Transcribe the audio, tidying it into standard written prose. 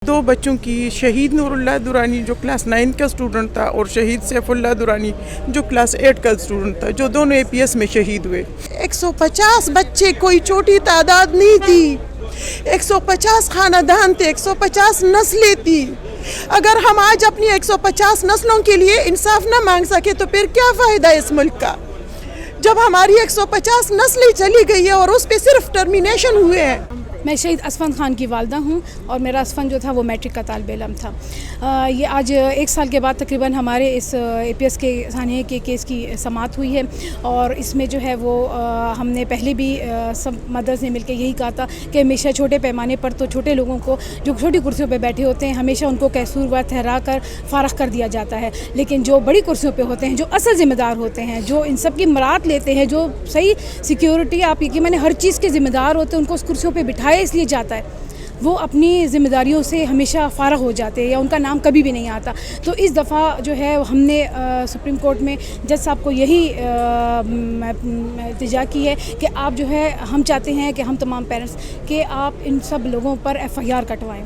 دو بچوں کی، شہید نور اللہ درانی جو کلاس 9 کا اسٹوڈنٹ تھا اور شہید سیف اللہ درانی جو کلاس 8 کا اسٹوڈنٹ تھا، جو دونوں APS میں شہید ہوئے۔ 150 بچے کوئی چھوٹی تعداد نہیں تھی، 150 خاندان تھے، 150 نسلیں تھی۔ اگر ہم آج اپنی 150 نسلوں کے لیے انصاف نہ مانگ سکے تو پھر کیا فائدہ ہے اس ملک کا؟ جب ہماری 150 نسلیں چلی گئی ہے اور اس پہ صرف ٹرمینیشن ہوئے ہیں۔ میں شہید اسفند خان کی والدہ ہوں اور میرا اسفند جو تھا وہ میٹرک کا طالب علم تھا۔ یہ آج 1 سال کے بعد تقریباً ہمارے اس APS کے ثانیہ کے کیس کی سماعت ہوئی ہے، اور اس میں جو ہے وہ ہم نے پہلے بھی سب مدرس نے مل کے یہی کہا تھا کہ ہمیشہ چھوٹے پیمانے پر تو چھوٹے لوگوں کو جو چھوٹی کرسیوں پہ بیٹھے ہوتے ہیں ہمیشہ ان کو قصوروار ٹھہرا کر فارغ کر دیا جاتا ہے، لیکن جو بڑی کرسیوں پہ ہوتے ہیں، جو اصل ذمہ دار ہوتے ہیں، جو ان سب کی مراعات لیتے ہیں، جو صحیح سیکیورٹی آپ یقین مانیں ہر چیز کے ذمہ دار ہوتے ہیں، ان کو اس کرسیوں پہ بٹھایا اس لیے جاتا ہے، وہ اپنی ذمہ داریوں سے ہمیشہ فارغ ہو جاتے ہیں یا ان کا نام کبھی بھی نہیں آتا۔ تو اس دفعہ جو ہے ہم نے سپریم کورٹ میں جج صاحب کو یہی التجا کی ہے کہ آپ جو ہے ہم چاہتے ہیں کہ ہم تمام پیرنٹس کہ آپ ان سب لوگوں پر FIR کٹوائیں۔